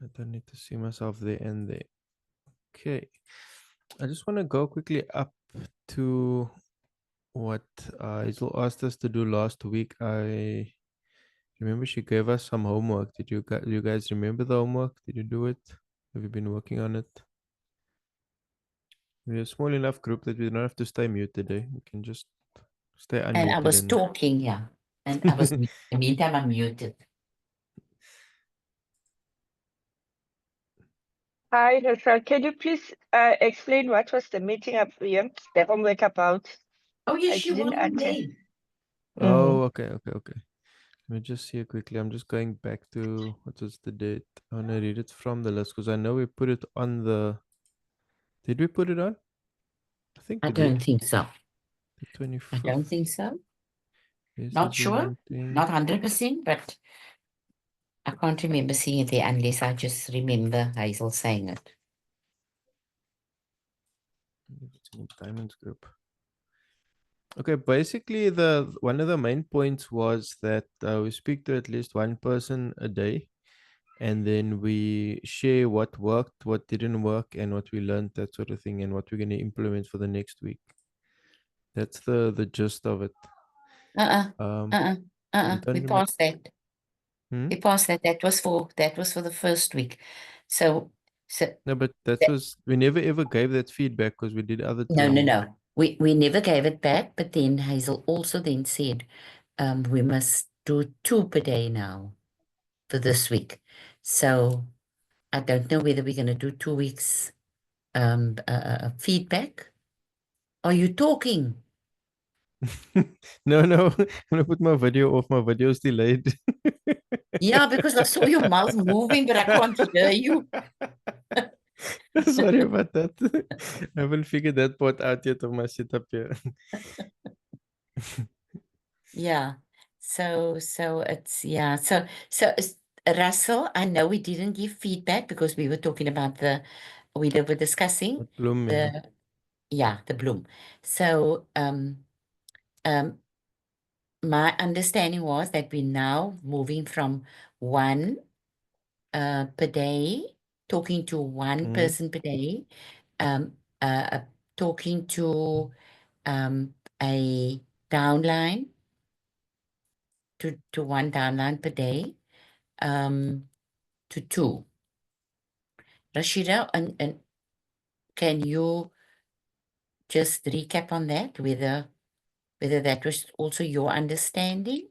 I don't need to see myself there and there. Okay. I just want to go quickly up to what Hazel asked us to do last week. I remember she gave us some homework. Did you guys remember the homework? Did you do it? Have you been working on it? We're a small enough group that we don't have to stay muted. We can just stay And I unmuted was and talking, yeah. And I was, in the meantime, I'm muted. Hi, Rachel. Can you please explain what was the meeting up here, the homework about? Oh, yes, I she didn't wasn't attend. there. Oh, okay. Let me just see it quickly. I'm just going back to what was the date. I want to read it from the list because I know we put it on the. Did we put it on? I think I we don't did. think so. The I 25th. don't think so. Where's the Not Zoom sure. meeting? Not 100%, but I can't remember seeing it there unless I just remember Hazel saying it. It's in Diamonds group. Okay, basically the one of the main points was that we speak to at least one person a day, and then we share what worked, what didn't work, and what we learned, that sort of thing, and what we're going to implement for the next week. That's the gist of it. You don't We remember? passed that. Hmm? We passed that. That was for the first week. So No, but that that, was we never ever gave that feedback because we did other two homework. no. We never gave it back, but then Hazel also then said, we must do 2 per day now for this week. So I don't know whether we're going to do 2 weeks feedback. Are you talking? No, I'm gonna put my video off. My video's delayed. Yeah, because I saw your mouth moving, but I can't hear you. Sorry about that. I haven't figured that part out yet of my setup here. Yeah. So it's Russell, I know we didn't give feedback because we were talking about we were discussing Bloom, yeah. the bloom. So my understanding was that we're now moving from 1 per day, talking to one person per day, talking to a downline, to one downline per day, to 2. Rashida, and can you just recap on that, whether that was also your understanding?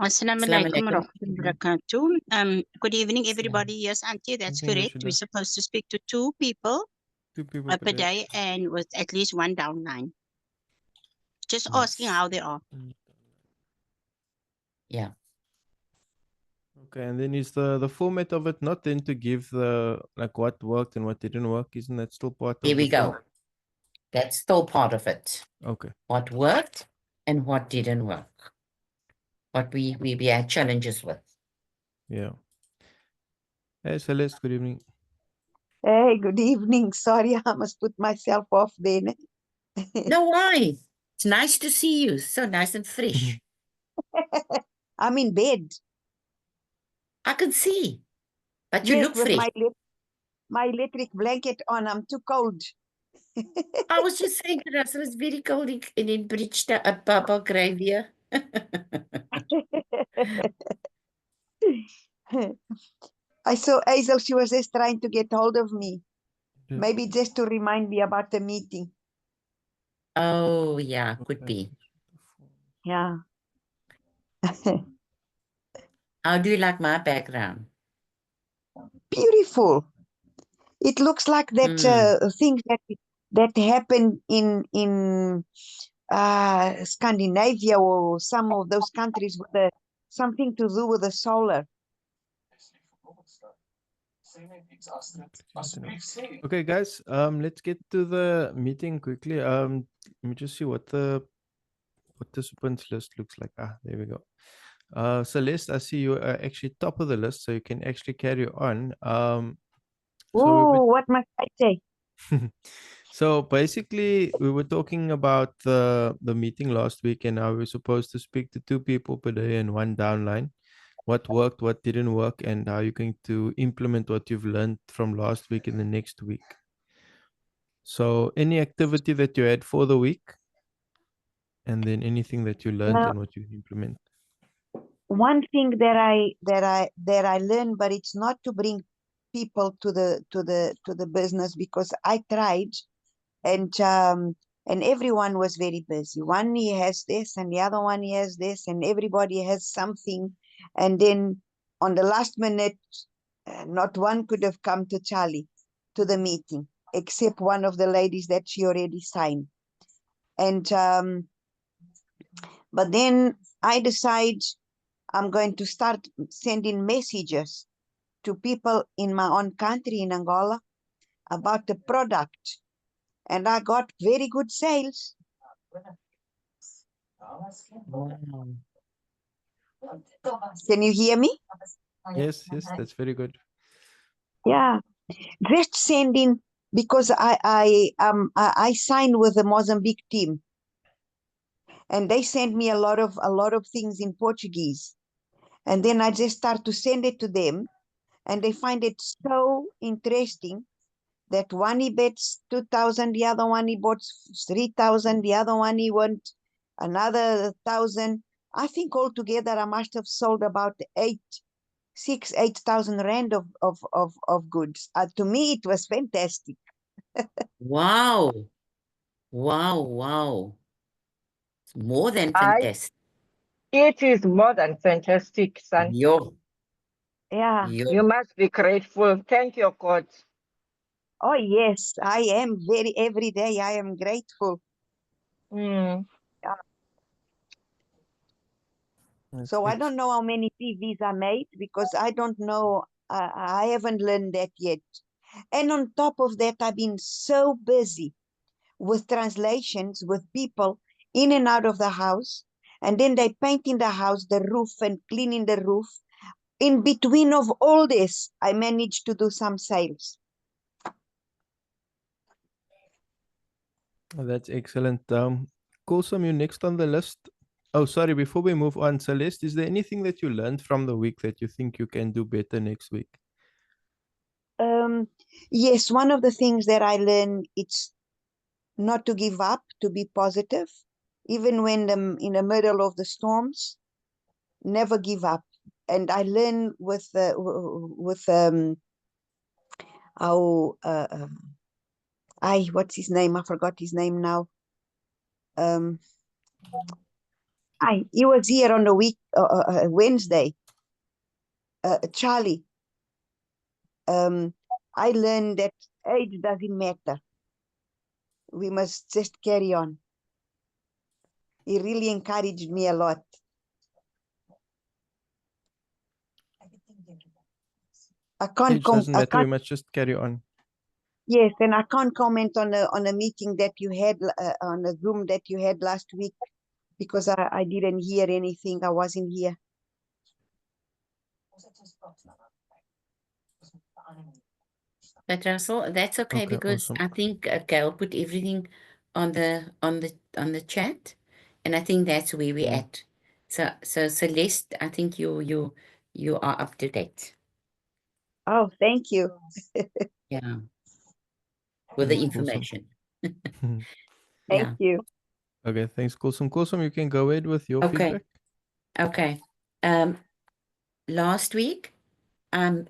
Assalamu Assalamu alaikum alaikum. warahmatullahi wabarakatuh. Good evening, everybody. Yes, Auntie, that's Evening, correct. Rashida. We're supposed to speak to 2 people 2 people per day and with at least 1 downline. Just asking how they are. Yeah. Okay, and then is the format of it not then to give the like what worked and what didn't work? Isn't that still part of Here we the form? go. That's still part of it. Okay. What worked and what didn't work. What we had challenges with. Yeah. Hey, Celeste, good evening. Hey, good evening. Sorry, I must put myself off then. No, why? It's nice to see you. So nice and fresh. I'm in bed. I can see. But you Yes, look with fresh. my electric blanket on. I'm too cold. I was just saying to Russell, it's very cold in Bridgetown, Papa Gravia. I saw Hazel, she was just trying to get hold of me. Yeah. Maybe just to remind me about the meeting. Oh, yeah, could be. Yeah. How do you like my background? Beautiful. It looks like that things that happen in Scandinavia or some of those countries with something to do with the solar. Okay, guys, let's get to the meeting quickly. Let me just see what the participants list looks like. There we go. Celeste, I see you are actually top of the list, so you can actually carry on. Oh, what must I say? So basically, we were talking about the meeting last week and how we were supposed to speak to 2 people per day and 1 downline. what worked, what didn't work, and how you're going to implement what you've learned from last week in the next week. So any activity that you had for the week, and then anything that you learned Now, and what you implement. one thing that I learned, but it's not to bring people to the business, because I tried, and everyone was very busy. One he has this, and the other one he has this, and everybody has something. And then on the last minute, not one could have come to Charlie to the meeting, except one of the ladies that she already signed. And but then I decide I'm going to start sending messages to people in my own country, in Angola, about the product. And I got very good sales. Wow. Can you hear me? Yes, that's very good. Yeah, just sending, because I signed with the Mozambique team, and they send me a lot of things in Portuguese, and then I just start to send it to them, and they find it so interesting that one he bets 2,000, the other one he bought 3,000, the other one he went another 1,000. I think altogether I must have sold about 8,000 rand of goods. To me, it was fantastic. Wow. Wow. Wow. It's more than I- fantastic. It is more than fantastic, son. Yo. Yeah. Yo. You must be grateful. Thank your God. Oh, yes, I am every day I am grateful. Mm. That's So I ex- don't know how many TVs I made, because I don't know. I haven't learned that yet. And on top of that, I've been so busy with translations with people in and out of the house. And then they painting the house, the roof, and cleaning the roof. In between of all this, I managed to do some sales. That's excellent. Coulson, you next on the list. Oh, sorry, before we move on, Celeste, is there anything that you learned from the week that you think you can do better next week? Yes, one of the things that I learned, it's not to give up, to be positive, even when in the middle of the storms. Never give up. And I learned with how what's his name? I forgot his name now. He was here on the week Wednesday. Charlie. I learned that age doesn't matter. We must just carry on. He really encouraged me a lot. I can't Age doesn't I matter. We can't, must just carry on. yes, and I can't comment on a meeting that you had on a Zoom that you had last week, because I didn't hear anything. I wasn't here. But Russell, that's okay, Okay, because awesome. I think Gail put everything on the chat, and I think that's where we're at. So Celeste, I think you are up to date. Oh, thank you. Yeah. With the Awesome. information. Thank Yeah. you. Okay, thanks, Coulson. Coulson, you can go ahead with your Okay. feedback. Okay. Last week, I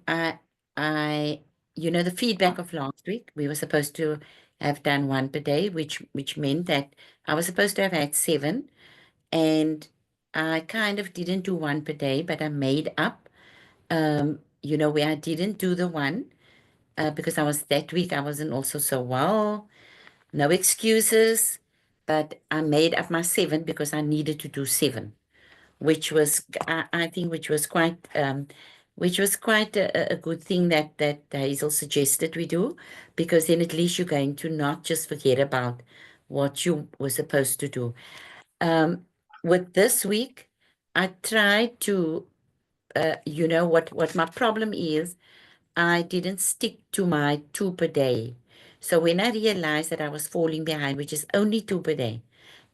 the feedback of last week, we were supposed to have done one per day, which meant that I was supposed to have had 7, and I kind of didn't do one per day, but I made up, where I didn't do the one, because that week I wasn't also so well. No excuses, but I made up my 7 because I needed to do 7. Which was, I think, which was quite a good thing that Hazel suggested we do, because then at least you're going to not just forget about what you were supposed to do. With this week, I tried to, what my problem is, I didn't stick to my 2 per day. So when I realized that I was falling behind, which is only 2 per day,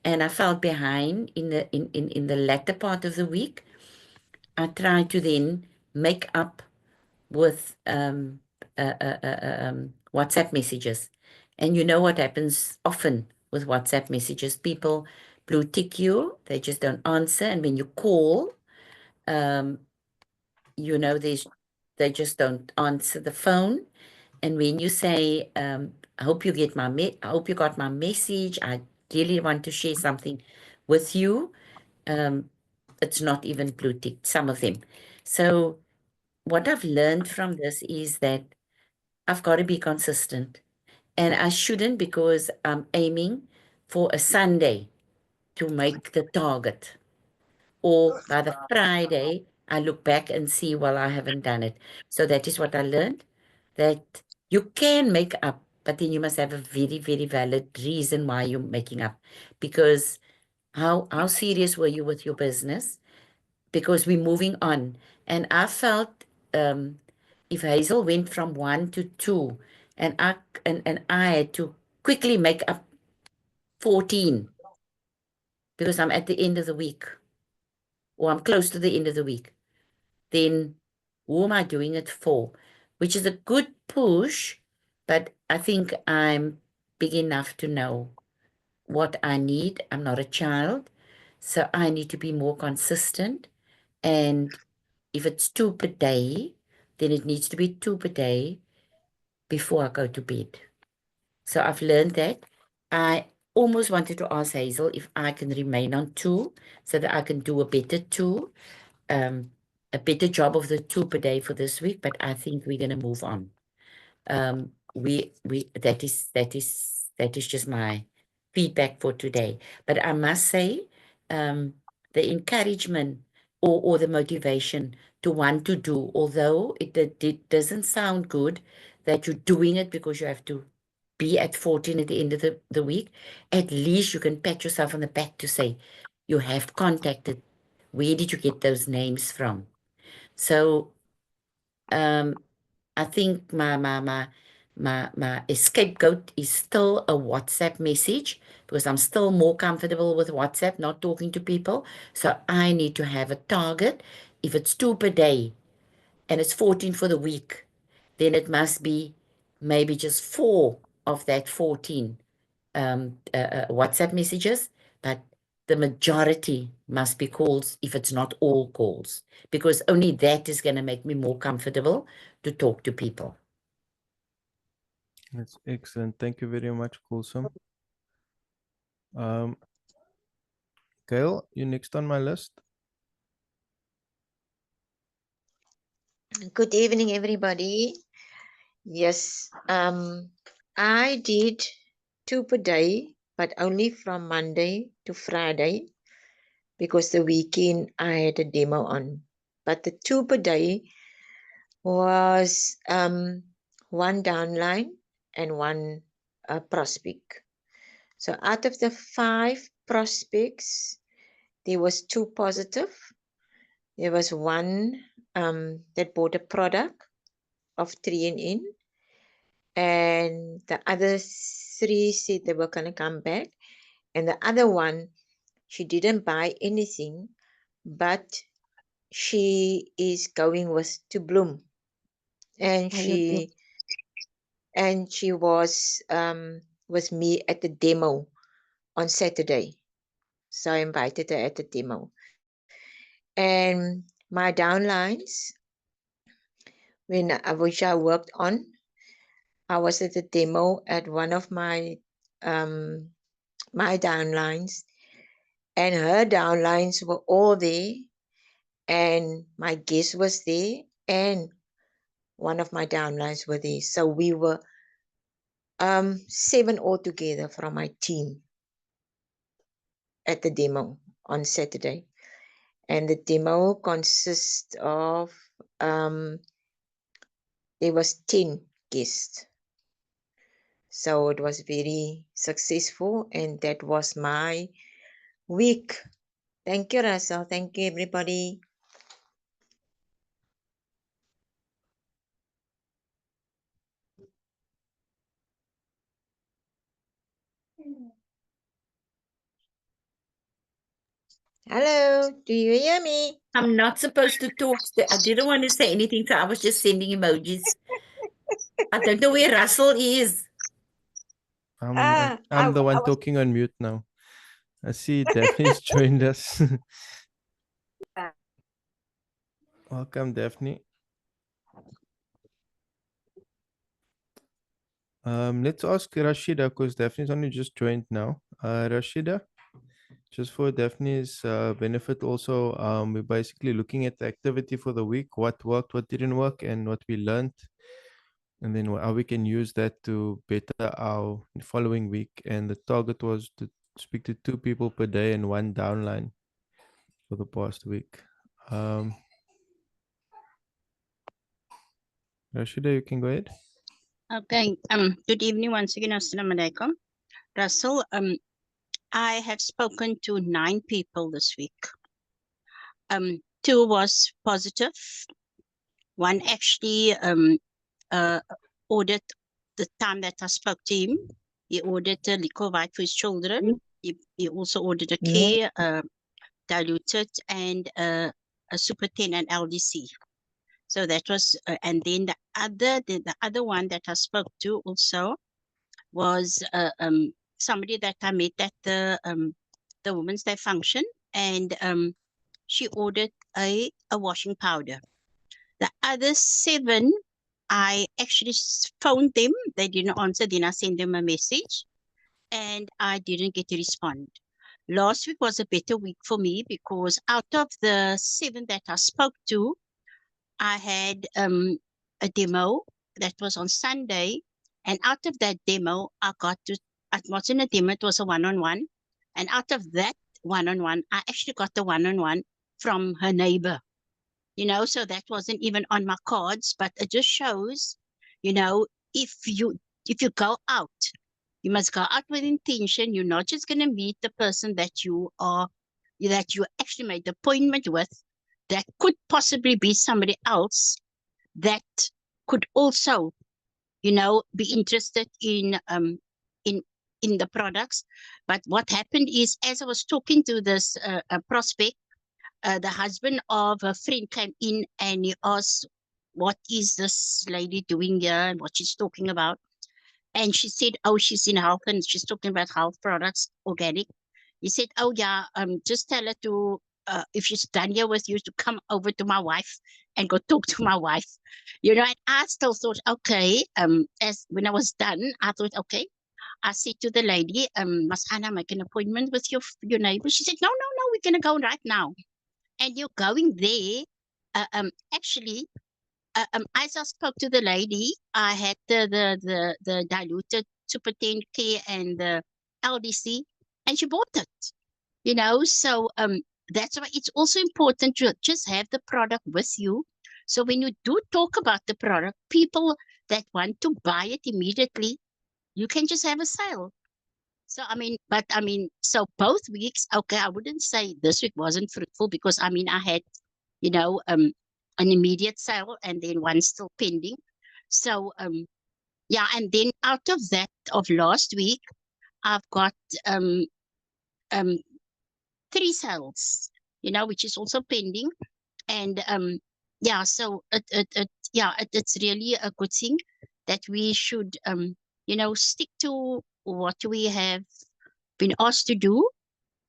and I fell behind in the latter part of the week, I try to then make up with WhatsApp messages. And you know what happens often with WhatsApp messages? People blue tick you, they just don't answer. And when you call, you know, they just don't answer the phone. And when you say, I hope you get I hope you got my message. I really want to share something with you. It's not even blue ticked, some of them. So what I've learned from this is that I've got to be consistent. And I shouldn't, because I'm aiming for a Sunday to make the target. Or by the Friday, I look back and see, well, I haven't done it. So that is what I learned, that you can make up, but then you must have a very, very valid reason why you're making up. Because how serious were you with your business? Because we're moving on. And I felt if Hazel went from 1 to 2, and I had to quickly make up 14 because I'm at the end of the week, or I'm close to the end of the week, then who am I doing it for? Which is a good push, but I think I'm big enough to know what I need. I'm not a child, so I need to be more consistent. And if it's 2 per day, then it needs to be 2 per day before I go to bed. So I've learned that. I almost wanted to ask Hazel if I can remain on 2 so that I can do a better 2, a better job of the 2 per day for this week, but I think we're going to move on. That is just my feedback for today. But I must say, the encouragement or the motivation to want to do, although it doesn't sound good that you're doing it because you have to be at 14 at the end of the week, at least you can pat yourself on the back to say, you have contacted. Where did you get those names from? So I think my scapegoat is still a WhatsApp message, because I'm still more comfortable with WhatsApp, not talking to people. So I need to have a target. If it's 2 per day and it's 14 for the week, then it must be maybe just 4 of that 14 WhatsApp messages, but the majority must be calls if it's not all calls, because only that is going to make me more comfortable to talk to people. That's excellent. Thank you very much, Coulson. Gail, you next on my list. Good evening, everybody. Yes, I did 2 per day, but only from Monday to Friday, because the weekend I had a demo on. But the 2 per day was 1 downline and 1 prospect. So out of the 5 prospects, there was 2 positive. There was 1 that bought a product of 3-in, and the other 3 said they were going to come back, and the other one, she didn't buy anything, but she is going to Bloom, and she was with me at the demo on Saturday. So I invited her at the demo. And my downlines, which I worked on, I was at the demo at one of my my downlines, and her downlines were all there, and my guest was there, and one of my downlines were there. So we were 7 altogether from my team at the demo on Saturday. And the demo consists of there was 10 guests. So it was very successful, and that was my week. Thank you, Russell. Thank you, everybody. Hello, do you hear me? I'm not supposed to talk. I didn't want to say anything, so I was just sending emojis. I don't know where Russell is. I'm the one talking on mute now. I see Daphne's joined us. Welcome, Daphne. Let's ask Rashida because Daphne's only just joined now. Rashida, just for Daphne's benefit also, we're basically looking at the activity for the week, what worked, what didn't work, and what we learned, and then how we can use that to better our following week. And the target was to speak to 2 people per day and 1 downline for the past week. Rashida, you can go ahead. Okay. Good evening once again. Assalamu alaikum. Russell, I have spoken to 9 people this week. 2 was positive. 1 actually ordered the time that I spoke to him. He ordered a liquor white for his children. He also ordered a K, diluted, and a Super 10 and LDC. So that was, and then the other one that I spoke to also was somebody that I met at the Women's Day function, and she ordered a washing powder. The other 7, I actually phoned them. They didn't answer. Then I sent them a message, and I didn't get a respond. Last week was a better week for me because out of the 7 that I spoke to, I had a demo that was on Sunday, and out of that demo, I got to, it wasn't a demo, it was a one-on-one, and out of that one-on-one, I actually got the one-on-one from her neighbor, you know, so that wasn't even on my cards, but it just shows, you know, if you go out, you must go out with intention. You're not just going to meet the person that you actually made the appointment with. That could possibly be somebody else that could also, you know, be interested in the products. But what happened is, as I was talking to this prospect, the husband of a friend came in and he asked, "What is this lady doing here and what she's talking about?" And she said, "Oh, she's in health and she's talking about health products, organic." He said, "Oh yeah, just tell her to, if she's done here with you, to come over to my wife and go talk to my wife." You know, and I still thought, okay, as when I was done, I thought, okay. I said to the lady, "Must Anna make an appointment with your neighbor?" She said, no, we're going to go right now. And you're going there, actually, as I spoke to the lady, I had the diluted Super 10K and the LDC, and she bought it. You know, so that's why it's also important to just have the product with you. So when you do talk about the product, people that want to buy it immediately, you can just have a sale. So so both weeks, okay, I wouldn't say this week wasn't fruitful because I had, you know, an immediate sale and then one still pending. So yeah, and then out of that of last week, I've got 3 sales, you know, which is also pending. And yeah, so it's really a good thing that we should you know, stick to what we have been asked to do,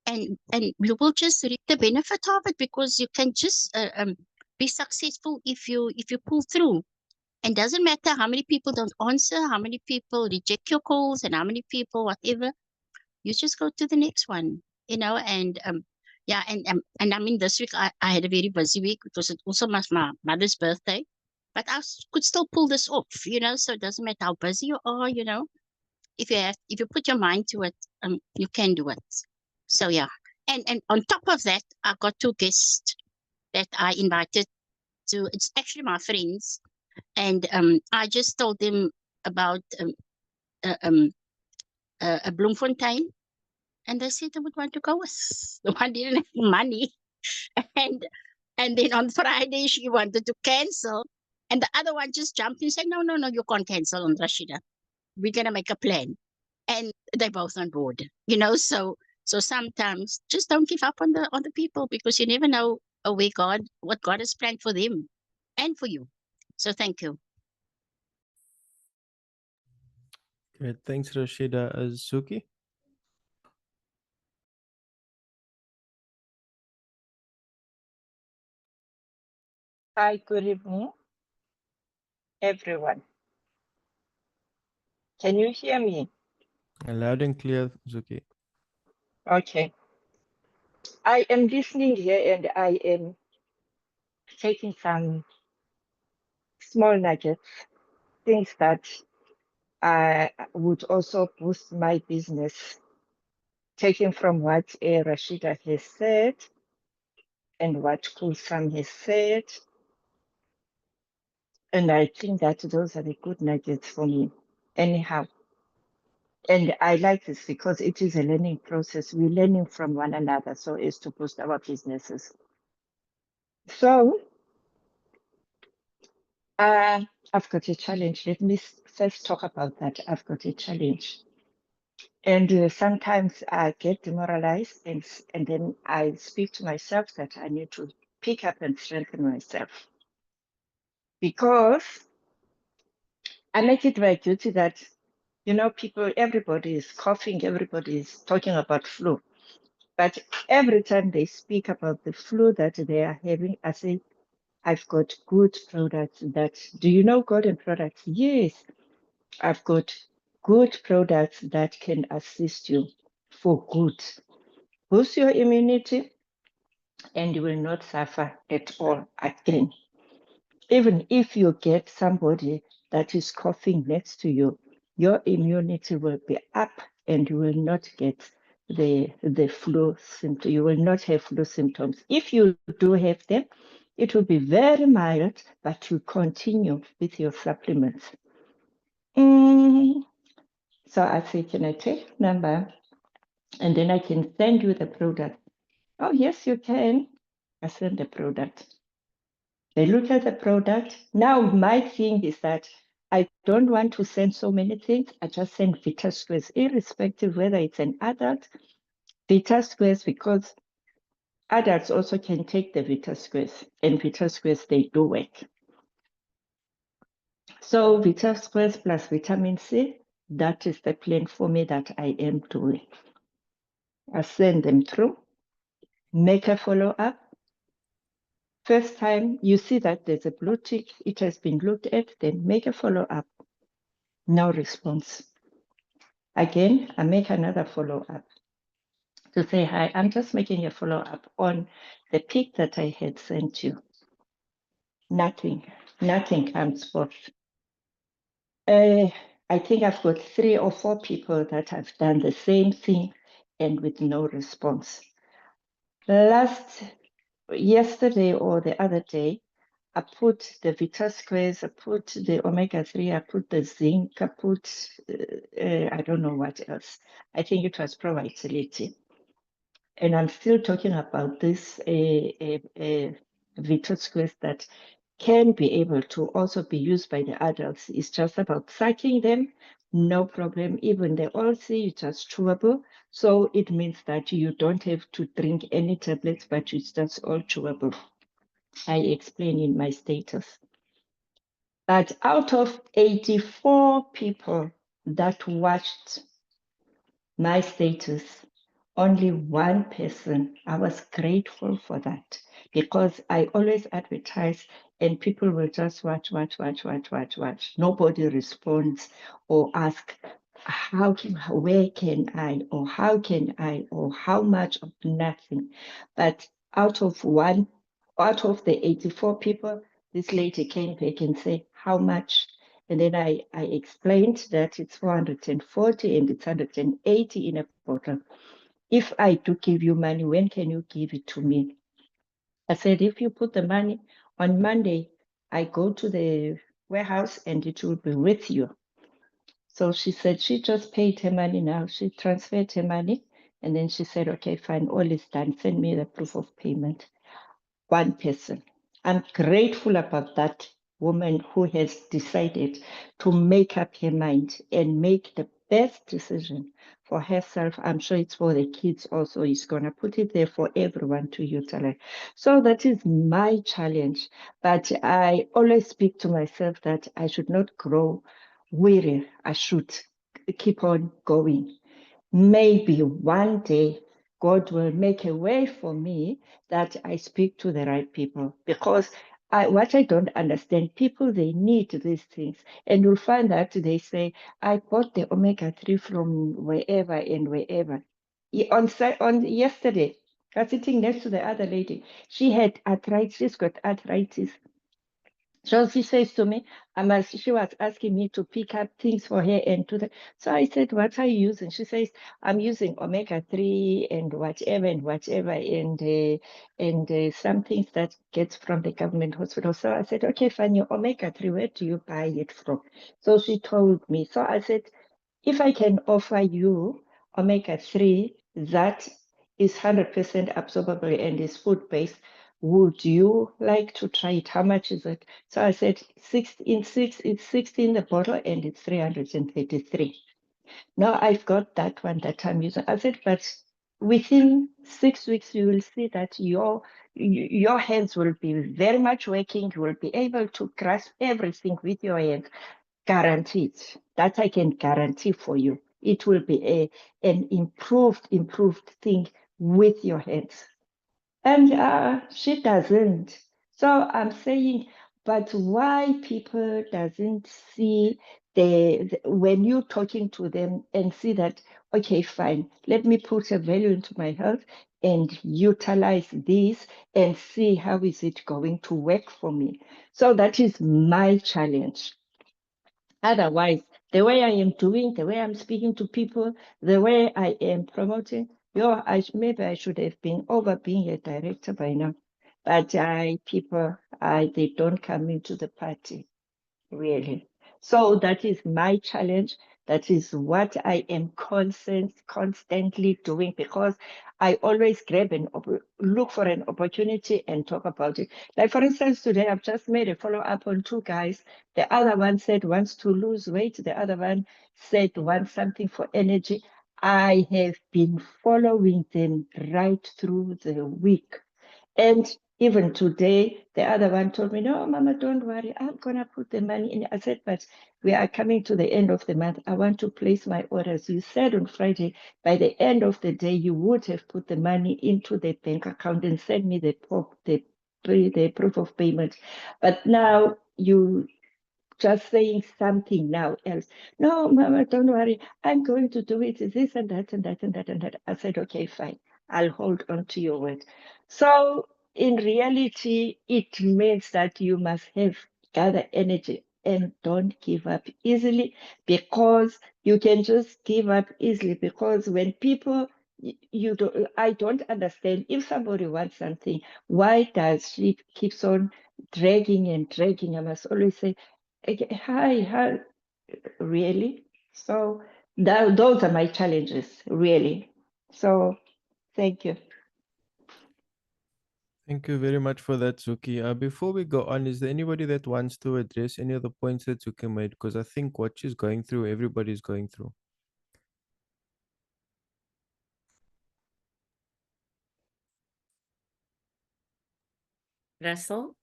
and you will just reap the benefit of it, because you can just be successful if you pull through. And doesn't matter how many people don't answer, how many people reject your calls, and how many people whatever, you just go to the next one, you know. And yeah, and I mean, this week I had a very busy week because it also was my mother's birthday, but I could still pull this off, you know. So it doesn't matter how busy you are, you know, if you put your mind to it, you can do it. So yeah, and on top of that, I got 2 guests that I invited to. It's actually my friends, and I just told them about a Bloemfontein, and they said they would want to go with. The one didn't have money, and then on Friday she wanted to cancel, and the other one just jumped in and said, no, you can't cancel on Rashida. We're gonna make a plan, and they're both on board, you know. So So sometimes just don't give up on the people, because you never know what God has planned for them and for you. So thank you. Great. Thanks, Rashida. Zuki? Hi, good evening, everyone. Can you hear me? Loud and clear, Zuki. Okay. I am listening here and I am taking some small nuggets, things that would also boost my business, taking from what Rashida has said and what Kulsam has said. And I think that those are the good nuggets for me. Anyhow, and I like this because it is a learning process. We're learning from one another so as to boost our businesses. So I've got a challenge. Let me first talk about that. I've got a challenge. And sometimes I get demoralized and then I speak to myself that I need to pick up and strengthen myself. Because I make it my duty that, you know, everybody is coughing, everybody is talking about flu. But every time they speak about the flu that they are having, I say, I've got good products do you know golden products? Yes, I've got good products that can assist you for good. Boost your immunity and you will not suffer at all again. Even if you get somebody that is coughing next to you, your immunity will be up and you will not get the flu symptom. You will not have flu symptoms. If you do have them, it will be very mild, but you continue with your supplements. So I say, can I take number? And then I can send you the product. Oh, yes, you can. I send the product. They look at the product. Now, my thing is that I don't want to send so many things. I just send Vita Squares, irrespective whether it's an adult. Vita Squares, because adults also can take the Vita Squares, and Vita Squares, they do work. So Vita Squares plus vitamin C, that is the plan for me that I am doing. I send them through, make a follow-up. First time you see that there's a blue tick, it has been looked at, then make a follow-up. No response. Again, I make another follow-up to say, hi, I'm just making a follow-up on the pic that I had sent you. Nothing comes forth. I think I've got 3 or 4 people that have done the same thing and with no response. Yesterday or the other day, I put the Vita Squares, I put the omega-3, I put the zinc, I put, I don't know what else. I think it was Pro-Vitality. And I'm still talking about this Vita Squares that can be able to also be used by the adults. It's just about sucking them, no problem. Even the oil-C is just chewable. So it means that you don't have to drink any tablets, but it's just all chewable. I explain in my status. But out of 84 people that watched my status, only one person, I was grateful for that, because I always advertise and people will just watch. Nobody responds or ask, where can I, or how can I, or how much of nothing. But out of the 84 people, this lady came back and said, how much? And then I explained that it's 440 and it's 180 in a bottle. If I do give you money, when can you give it to me? I said, if you put the money on Monday, I go to the warehouse and it will be with you. So she said she just paid her money now. She transferred her money. And then she said, okay, fine, all is done. Send me the proof of payment. One person. I'm grateful about that woman who has decided to make up her mind and make the best decision for herself. I'm sure it's for the kids also. He's going to put it there for everyone to utilize. So that is my challenge. But I always speak to myself that I should not grow weary. I should keep on going. Maybe one day God will make a way for me that I speak to the right people, because what I don't understand, people, they need these things. And you'll find that they say, I bought the omega-3 from wherever and wherever. On yesterday, I was sitting next to the other lady. She had arthritis, she's got arthritis. So she says to me, she was asking me to pick up things for her and to the. So I said, what are you using? She says, I'm using omega-3 and whatever and some things that gets from the government hospital. So I said, okay, fine, your omega-3, where do you buy it from? So she told me. So I said, if I can offer you omega-3 that is 100% absorbable and is food-based, would you like to try it? How much is it? So I said, it's 60 in the bottle and it's 333. Now I've got that one that I'm using. I said, but within 6 weeks, you will see that your hands will be very much working. You will be able to grasp everything with your hands. Guaranteed. That I can guarantee for you. It will be an improved thing with your hands. And she doesn't. So I'm saying, but why people doesn't see when you're talking to them and see that, okay, fine, let me put a value into my health and utilize this and see how is it going to work for me. So that is my challenge. Otherwise, the way I am doing, the way I'm speaking to people, the way I am promoting, maybe I should have been over being a director by now. But they don't come into the party, really. So that is my challenge. That is what I am constantly doing, because I always look for an opportunity and talk about it. Like, for instance, today I've just made a follow-up on 2 guys. The other one said wants to lose weight. The other one said wants something for energy. I have been following them right through the week. And even today, the other one told me, no, Mama, don't worry. I'm going to put the money in. I said, but we are coming to the end of the month. I want to place my orders. You said on Friday, by the end of the day, you would have put the money into the bank account and send me the proof of payment. But now you just saying something now else. No, Mama, don't worry. I'm going to do it. This and that and that and that and that. I said, okay, fine. I'll hold on to your word. So in reality, it means that you must gather energy and don't give up easily, because you can just give up easily, because when people I don't understand, if somebody wants something, why does she keeps on dragging and dragging? I must always say, hi, really? So those are my challenges, really. So thank you. Thank you very much for that, Zuki. Before we go on, is there anybody that wants to address any of the points that Zuki made? Because I think what she's going through, everybody's going through. Russell,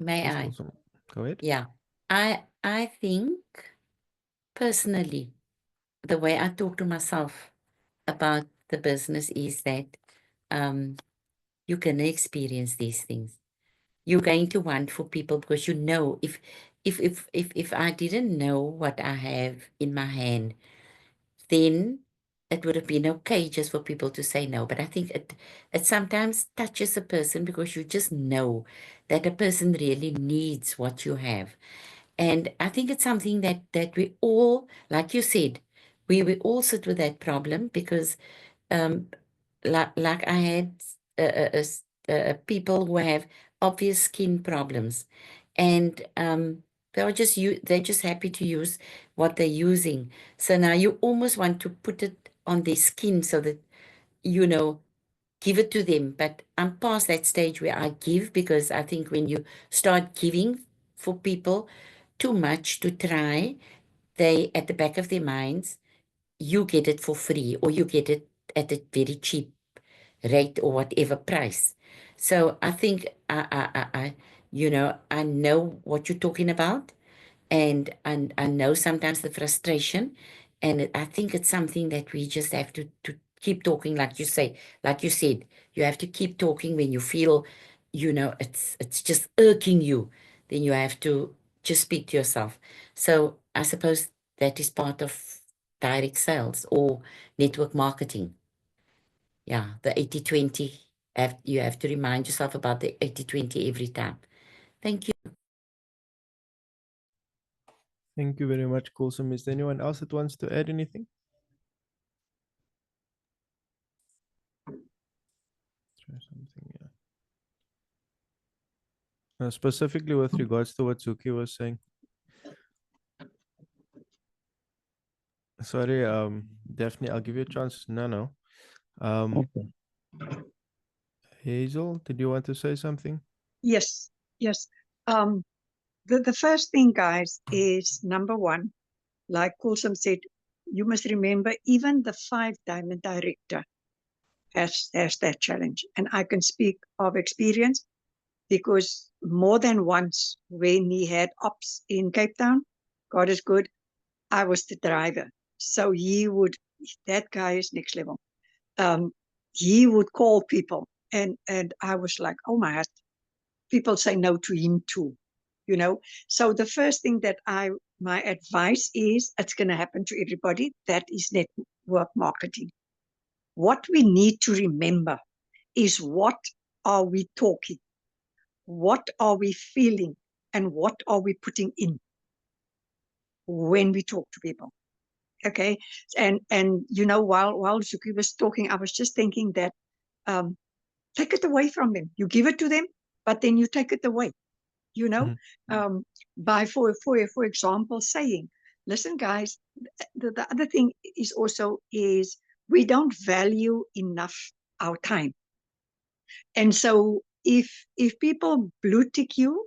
may Yes, I? awesome. Go ahead. Yeah, I think personally, the way I talk to myself about the business is that you're gonna experience these things. You're going to want for people, because you know, if I didn't know what I have in my hand, then it would have been okay just for people to say no. But I think it sometimes touches a person, because you just know that a person really needs what you have. And I think it's something that we all, like you said, we all sit with that problem, because like I had people who have obvious skin problems, and they're just happy to use what they're using. So now you almost want to put it on their skin so that, give it to them. But I'm past that stage where I give, because I think when you start giving for people too much to try, they, at the back of their minds, you get it for free, or you get it at a very cheap rate or whatever price. So I think I you know, I know what you're talking about, and I know sometimes the frustration, and I think it's something that we just have to keep talking, like you say, like you said, you have to keep talking when you feel, you know, it's just irking you, then you have to just speak to yourself. So I suppose that is part of direct sales or network marketing. Yeah, the 80-20, you have to remind yourself about the 80-20 every time. Thank you. Thank you very much, Kulsum. Is there anyone else that wants to add anything? Try something, yeah. Specifically with regards to what Zuki was saying. Sorry, Daphne, I'll give you a chance. No. Hazel, did you want to say something? Yes, yes. The first thing, guys, is number one, like Kulsum said, you must remember even the 5-diamond director has that challenge. And I can speak of experience because more than once when he had ops in Cape Town, God is good, I was the driver. So that guy is next level. He would call people and I was like, oh my God, people say no to him too, you know. So the first thing that my advice is, it's going to happen to everybody, that is network marketing. What we need to remember is, what are we talking? What are we feeling? And what are we putting in when we talk to people? Okay. And you know, while Zuki was talking, I was just thinking that take it away from them. You give it to them, but then you take it away. You know, by for example, saying, listen, guys, the other thing is also is we don't value enough our time. And so if people blue tick you,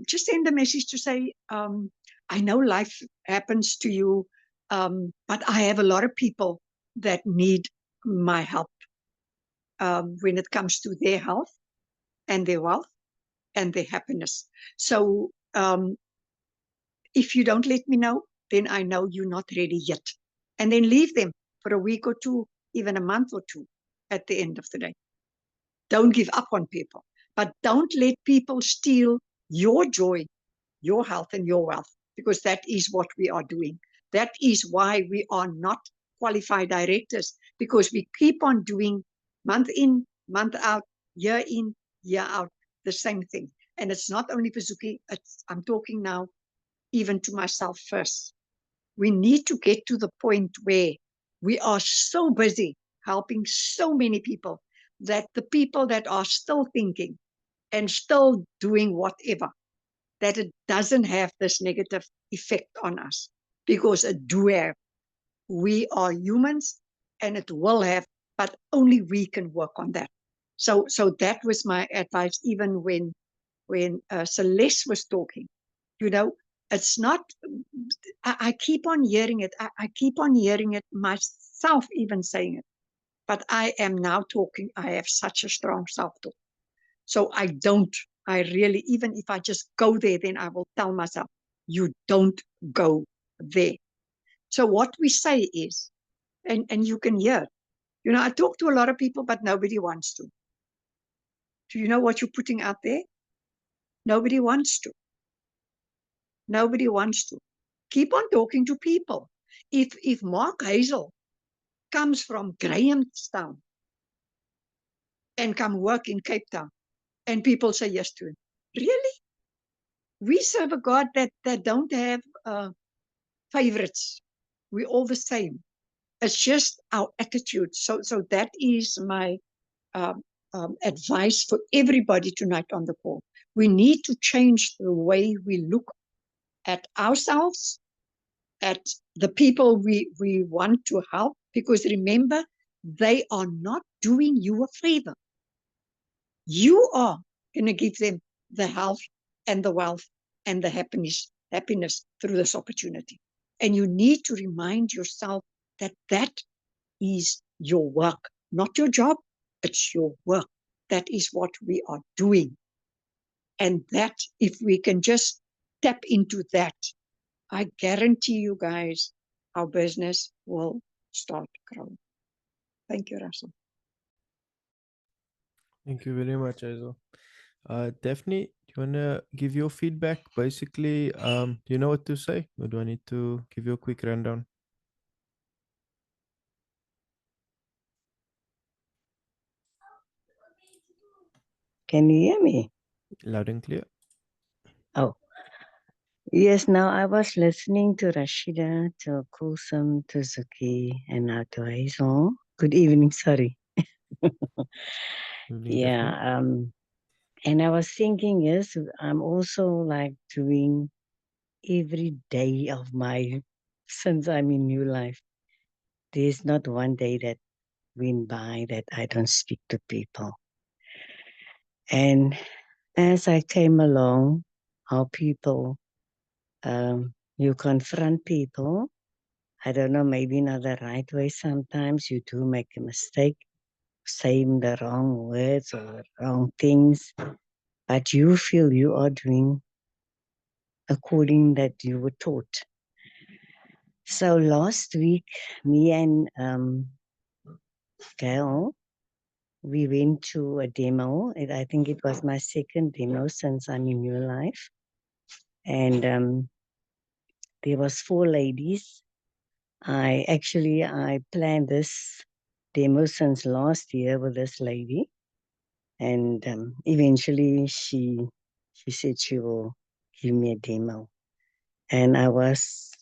just send a message to say, I know life happens to you, but I have a lot of people that need my help when it comes to their health and their wealth and their happiness. So if you don't let me know, then I know you're not ready yet. And then leave them for a week or two, even a month or two at the end of the day. Don't give up on people, but don't let people steal your joy, your health, and your wealth, because that is what we are doing. That is why we are not qualified directors, because we keep on doing month in, month out, year in, year out, the same thing. And it's not only for Zuki, I'm talking now even to myself first. We need to get to the point where we are so busy helping so many people that the people that are still thinking and still doing whatever, that it doesn't have this negative effect on us, because it do have. We are humans and it will have, but only we can work on that. So that was my advice, even when Celeste was talking, you know, it's not, I keep on hearing it. I keep on hearing it myself, even saying it, but I am now talking. I have such a strong self-talk. So I really, even if I just go there, then I will tell myself, you don't go there. So what we say is, and you can hear, you know, I talk to a lot of people, but nobody wants to. Do you know what you're putting out there? Nobody wants to. Nobody wants to. Keep on talking to people. If Mark Hazel comes from Grahamstown and come work in Cape Town, and people say yes to him, really? We serve a God that don't have favorites. We're all the same. It's just our attitude. So that is my advice for everybody tonight on the call. We need to change the way we look at ourselves, at the people we want to help, because remember, they are not doing you a favor. You are going to give them the health and the wealth and the happiness through this opportunity. And you need to remind yourself that is your work, not your job. It's your work. That is what we are doing. And that, if we can just tap into that, I guarantee you guys, our business will start growing. Thank you, Russell. Thank you very much, Aizo. Daphne, do you wanna give your feedback? Basically, do you know what to say? Or do I need to give you a quick rundown? Can you hear me? Loud and clear. Oh, yes. Now I was listening to Rashida, to Kulsum, to Zuki, and now to Hazel. Good evening. Sorry. Evening, Daphne. Yeah. And I was thinking, yes, I'm also like doing every day of my since I'm in New Life. There's not one day that went by that I don't speak to people. And as I came along, how people, you confront people. I don't know, maybe not the right way. Sometimes you do make a mistake, saying the wrong words or wrong things, but you feel you are doing according that you were taught. So last week, me and Gail, we went to a demo. I think it was my second demo since I'm in New Life. And there was 4 ladies. I planned this demo since last year with this lady. And eventually she said she will give me a demo. And I was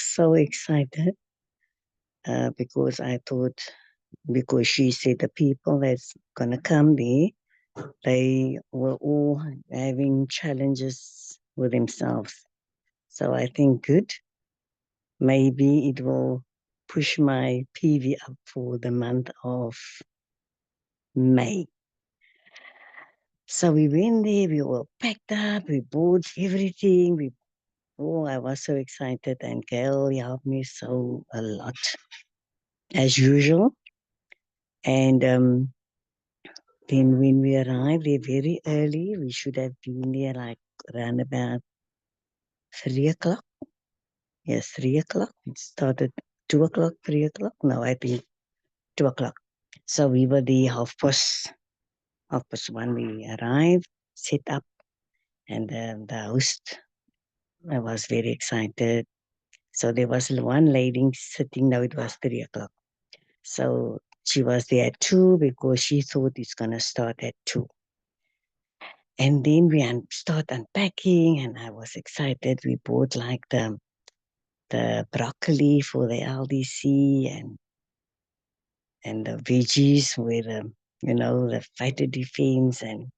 so excited because I thought, because she said the people that's going to come there, they were all having challenges with themselves. So I think good. Maybe it will push my PV up for the month of May. So we went there, we were packed up, we bought everything. I was so excited, and Gail helped me so a lot, as usual. And then when we arrived there very early, we should have been there like around about 3 o'clock. Yes, 3 o'clock. It started 2 o'clock, 3 o'clock. No, I think 2 o'clock. So we were there half past 1 we arrived, set up, and the host, I was very excited. So there was one lady sitting, now it was 3 o'clock. So she was there at 2 because she thought it's going to start at 2. And then we start unpacking, and I was excited. We bought like the broccoli for the LDC and the veggies with the fighter defense and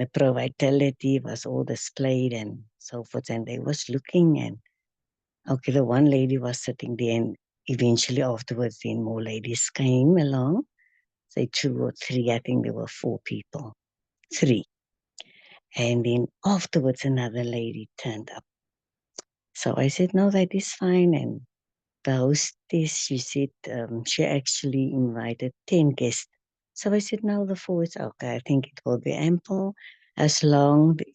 the pro vitality was all displayed and so forth. And they was looking, and okay, the one lady was sitting there, and eventually afterwards then more ladies came along. Say 2 or 3, I think there were 4 people. 3. And then afterwards another lady turned up. So I said, no, that is fine. And the hostess, she said she actually invited 10 guests. So I said, no, the 4 is okay. I think it will be ample as long there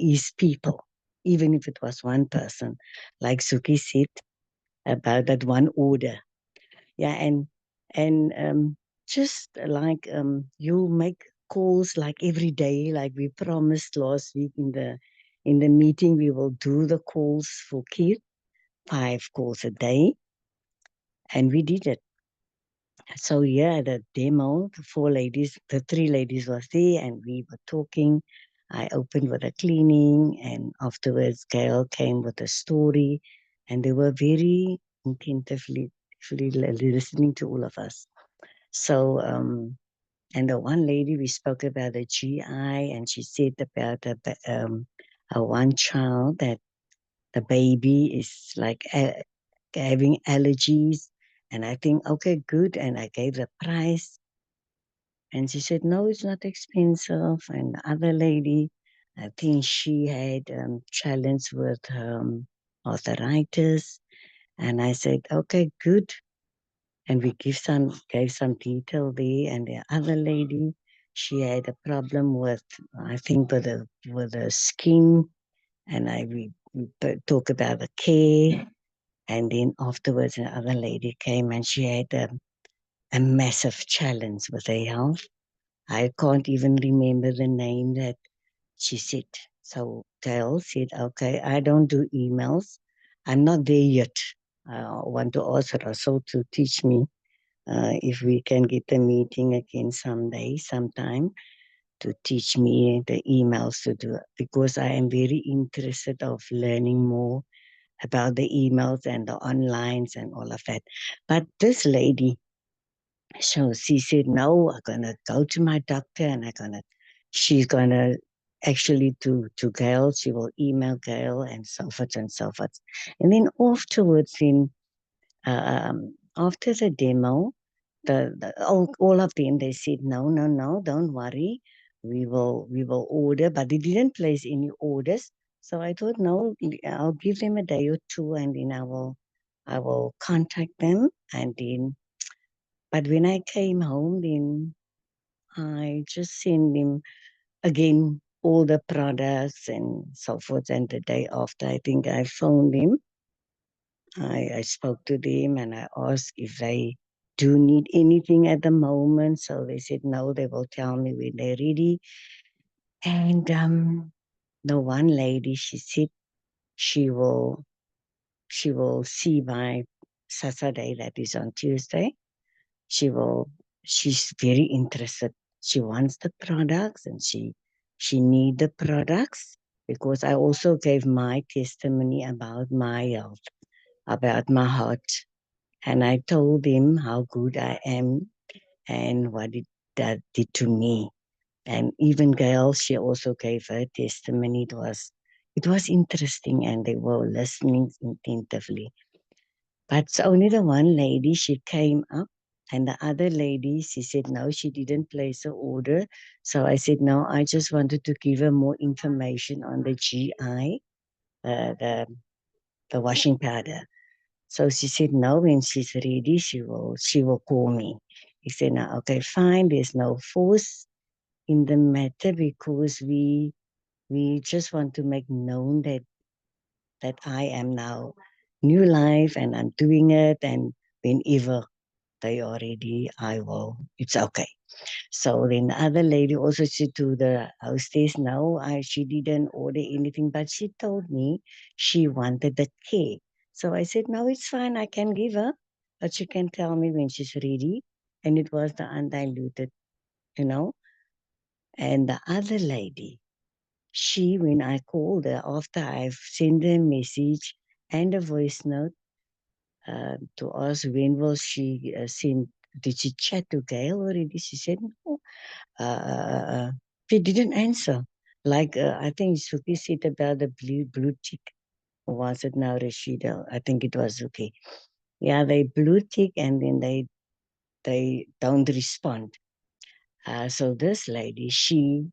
is people, even if it was one person, like Suki said about that one order. Yeah, and just like you make calls like every day, like we promised last week in the meeting, we will do the calls for kids, 5 calls a day, and we did it. So yeah, the demo, the 4 ladies, the 3 ladies was there, and we were talking. I opened with a cleaning, and afterwards Gail came with a story, and they were very attentively listening to all of us. So, and the one lady, we spoke about the GI, and she said about a one child that the baby is like having allergies. And I think, okay, good. And I gave the price. And she said, no, it's not expensive. And the other lady, I think she had challenge with arthritis. And I said, okay, good. And we gave some detail there. And the other lady, she had a problem with, I think, with the skin. And we talk about the care. And then afterwards, another lady came and she had a massive challenge with her health. I can't even remember the name that she said. So Gail said, okay, I don't do emails. I'm not there yet. I want to ask Russell to teach me if we can get a meeting again sometime to teach me the emails to do, because I am very interested of learning more about the emails and the onlines and all of that. But this lady, so she said, no, I'm gonna go to my doctor and she's gonna actually to Gail, she will email Gail and so forth and so forth. And then afterwards, after the demo, all of them, they said, no, don't worry. We will order, but they didn't place any orders. So I thought, no, I'll give them a day or two and then I will contact them. And then, but when I came home, then I just sent them again all the products and so forth. And the day after, I think I phoned them. I spoke to them and I asked if they do need anything at the moment. So they said no, they will tell me when they're ready. And the one lady, she said she will see by Saturday, that is on Tuesday. She's very interested. She wants the products and she need the products, because I also gave my testimony about my health, about my heart. And I told them how good I am and what that did to me. And even Gail, she also gave her testimony. It was interesting and they were listening attentively. But only the one lady, she came up, and the other lady, she said no, she didn't place her order. So I said, no, I just wanted to give her more information on the GI, the washing powder. So she said, no, when she's ready, she will call me. He said, no, okay, fine. There's no force in the matter, because we just want to make known that I am now new life and I'm doing it. And whenever they are ready, it's okay. So then the other lady also said to the hostess, no, she didn't order anything, but she told me she wanted the cake. So I said, no, it's fine, I can give her, but she can tell me when she's ready. And it was the undiluted, And the other lady, when I called her after I've sent her a message and a voice note to ask when will she send, did she chat to Gail already? She said, no. She didn't answer. Like I think Suki said about the blue tick. Or was it now Rashida? I think it was okay. Yeah, they blue tick and then they don't respond. So this lady, she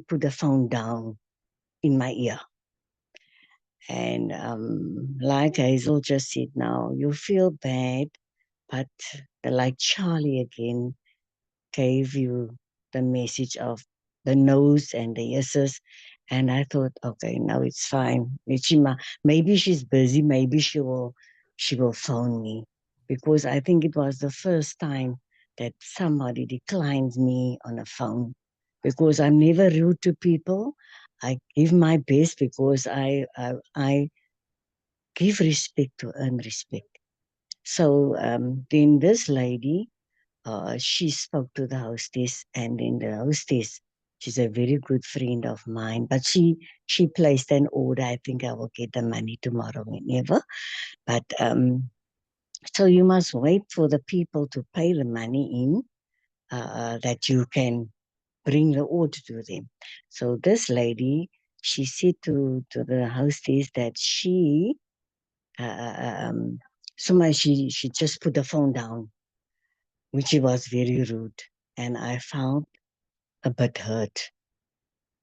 put the phone down in my ear. And like Hazel just said now, you feel bad, but like Charlie again gave you the message of the no's and the yeses. And I thought, okay, now it's fine. Maybe she's busy. Maybe she will phone me, because I think it was the first time that somebody declined me on a phone, because I'm never rude to people. I give my best because I give respect to earn respect. So then this lady, she spoke to the hostess, and then the hostess, she's a very good friend of mine, but she placed an order. I think I will get the money tomorrow, whenever. But so you must wait for the people to pay the money in, that you can bring the order to them. So this lady, she said to the hostess that she just put the phone down, which was very rude, and I felt a bit hurt.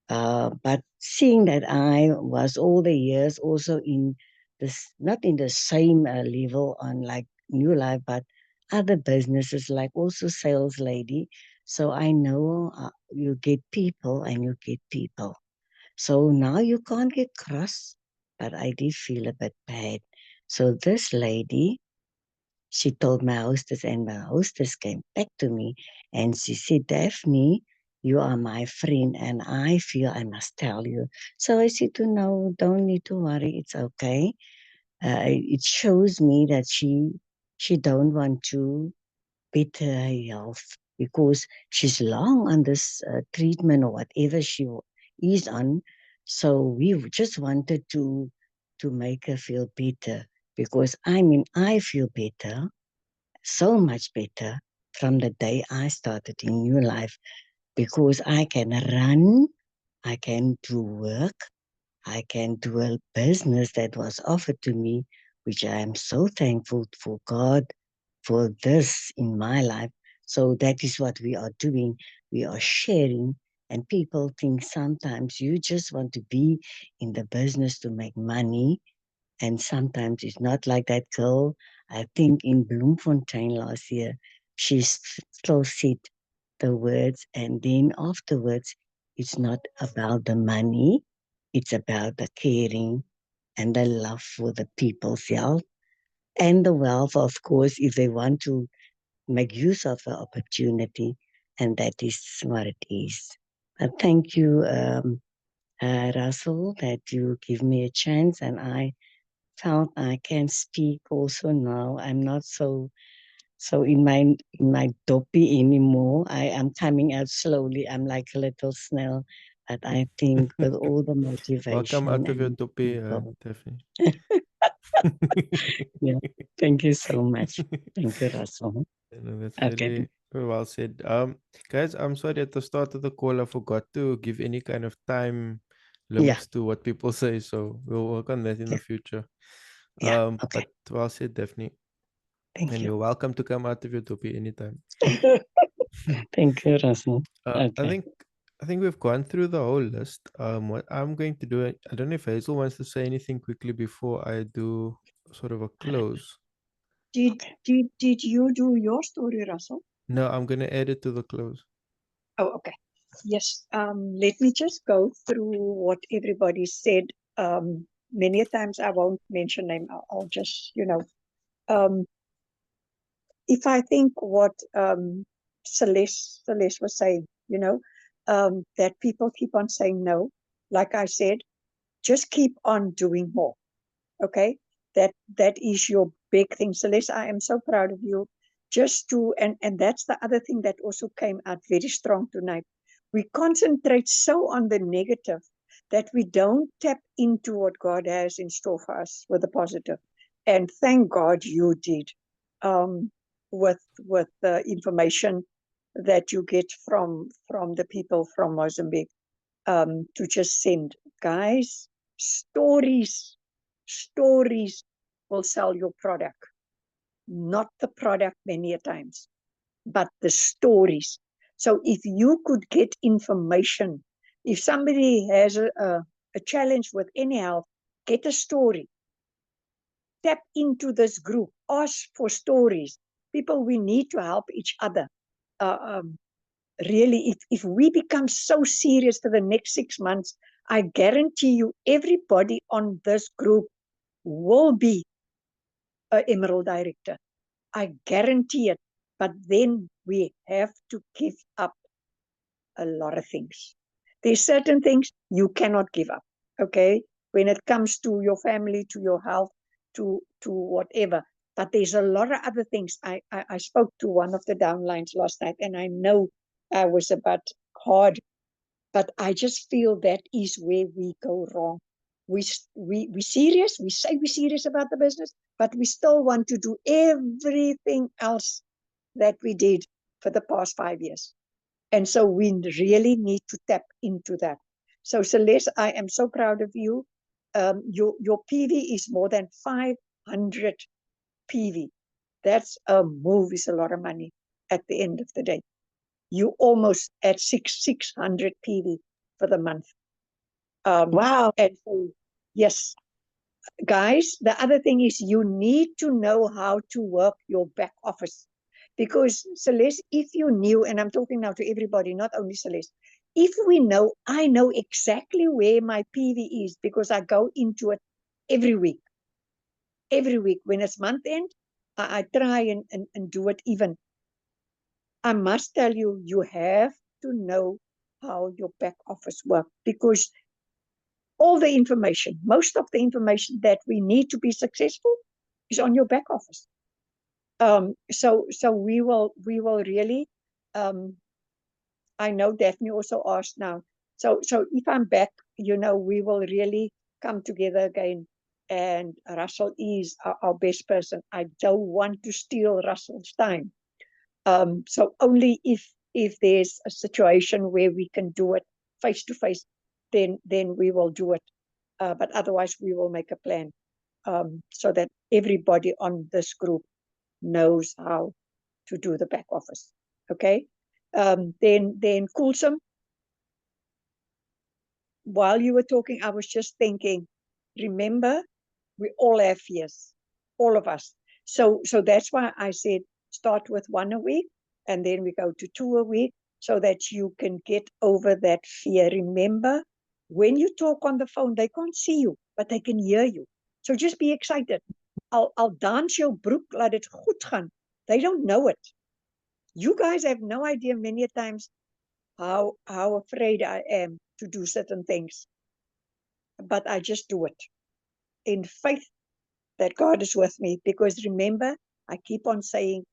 But seeing that I was all the years also in this, not in the same level on like New Life, but other businesses, like also sales lady. So I know you get people and you get people. So now you can't get cross, but I did feel a bit bad. So this lady, she told my hostess, and my hostess came back to me and she said, Daphne, you are my friend and I feel I must tell you. So I said to no, don't need to worry, it's okay. It shows me that she don't want to better her health because she's long on this treatment or whatever she is on. So we just wanted to make her feel better, because I mean I feel better, so much better from the day I started in New Life, because I can run, I can do work, I can do a business that was offered to me, which I am so thankful for God for this in my life. So that is what we are doing. We are sharing, and people think sometimes you just want to be in the business to make money. And sometimes it's not like that girl, I think in Bloemfontein last year, she still said the words, and then afterwards, it's not about the money, it's about the caring and the love for the people's health and the wealth, of course, if they want to make use of the opportunity, and that is what it is. But thank you, Russell, that you give me a chance, and I felt I can speak also now. I'm not so in my dopey anymore. I am coming out slowly. I'm like a little snail. But I think with all the motivation. Welcome out of your and topi, people- Daphne. Yeah. Thank you so much. Thank you, Russell. No, that's Okay. really well said. Guys, I'm sorry at the start of the call I forgot to give any kind of time limits to what people say, so we'll work on that in the future. Yeah. Okay. But well said, Daphne. Thank And you. you're welcome to come out of your topi anytime. Thank you, Russell. I Okay. think we've gone through the whole list. What I'm going to do, I don't know if Hazel wants to say anything quickly before I do sort of a close. Did you do your story, Russell? No, I'm going to add it to the close. Oh, okay. Yes. Let me just go through what everybody said. Many times I won't mention them. I'll just, if I think what Celeste was saying, that people keep on saying no. Like I said, just keep on doing more. Okay, that is your big thing, Celeste. I am so proud of you. Just to and that's the other thing that also came out very strong tonight. We concentrate so on the negative that we don't tap into what God has in store for us with the positive. And thank God you did, with the information that you get from the people from Mozambique, to just send. Guys, stories will sell your product, not the product many a times, but the stories. So if you could get information, if somebody has a challenge with any health, get a story. Tap into this group, ask for stories. People, we need to help each other. Really, if we become so serious for the next 6 months, I guarantee you everybody on this group will be an Emerald Director. I guarantee it. But then we have to give up a lot of things. There's certain things you cannot give up, okay? When it comes to your family, to your health, to whatever. But there's a lot of other things. I spoke to one of the downlines last night, and I know I was a bit hard, but I just feel that is where we go wrong. We serious. We say we're serious about the business, but we still want to do everything else that we did for the past 5 years. And so we really need to tap into that. So Celeste, I am so proud of you. Your PV is more than 500 PV. That's a move, is a lot of money at the end of the day. You almost at 600 PV for the month. Wow. And so, yes. guys, the other thing is you need to know how to work your back office. Because Celeste, if you knew, and I'm talking now to everybody, not only Celeste, if we know, I know exactly where my PV is because I go into it every week. Every week when it's month end, I try and do it even. I must tell you, you have to know how your back office works because all the information, most of the information that we need to be successful is on your back office. So we will really, I know Daphne also asked now. So if I'm back, we will really come together again. And Russell is our best person. I don't want to steal Russell's time. So only if there's a situation where we can do it face to face, then we will do it. But otherwise, we will make a plan so that everybody on this group knows how to do the back office. Okay. Then Kulsum, while you were talking, I was just thinking, remember, we all have fears, all of us. So that's why I said start with 1 a week, and then we go to 2 a week, so that you can get over that fear. Remember, when you talk on the phone, they can't see you, but they can hear you. So just be excited. I'll dance your broek, laat het goed gaan. They don't know it. You guys have no idea many times how afraid I am to do certain things. But I just do it in faith that God is with me. Because remember, I keep on saying,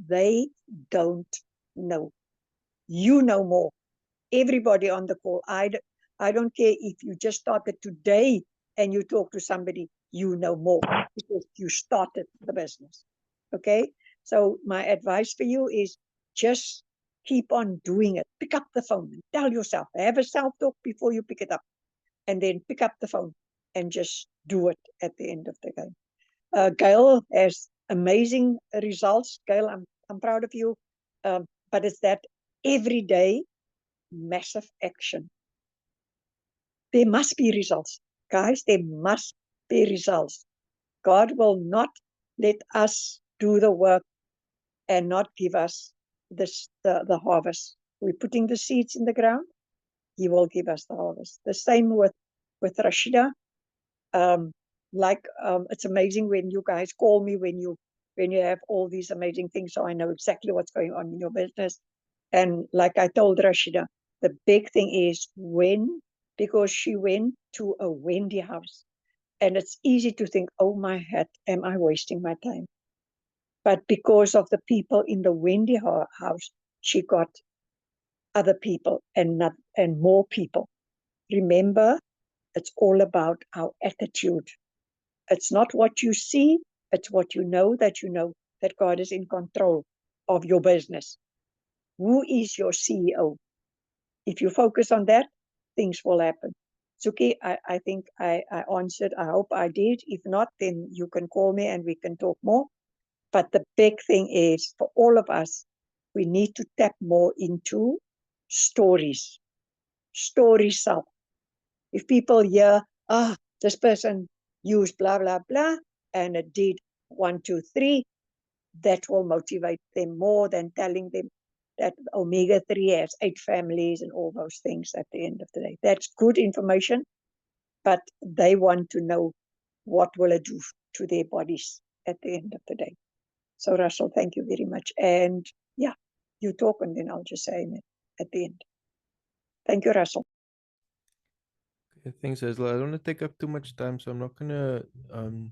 they don't know. You know more. Everybody on the call. I don't care if you just started today and you talk to somebody, you know more because you started the business. Okay? So my advice for you is just keep on doing it. Pick up the phone and tell yourself, have a self-talk before you pick it up. And then pick up the phone and just do it at the end of the game. Gail has amazing results. Gail, I'm proud of you. But it's that every day massive action. There must be results. Guys, there must be results. God will not let us do the work and not give us the harvest. We're putting the seeds in the ground. He will give us the harvest. The same with Rashida. It's amazing when you guys call me when you have all these amazing things, so I know exactly what's going on in your business. And like I told Rashida, the big thing is because she went to a Wendy house, and it's easy to think, oh my head, am I wasting my time? But because of the people in the Wendy house, she got other people and more people. Remember, it's all about our attitude. It's not what you see, it's what you know that God is in control of your business. Who is your CEO? If you focus on that, things will happen. Suki, I think I answered. I hope I did. If not, then you can call me and we can talk more. But the big thing is, for all of us, we need to tap more into stories. Stories sell. If people hear, this person used blah, blah, blah, and it did 1, 2, 3, that will motivate them more than telling them that Omega-3 has 8 families and all those things at the end of the day. That's good information, but they want to know what will it do to their bodies at the end of the day. So Russell, thank you very much. And yeah, you talk and then I'll just say amen at the end. Thank you, Russell. Okay, thanks, Hazel. I don't want to take up too much time, so I'm not going to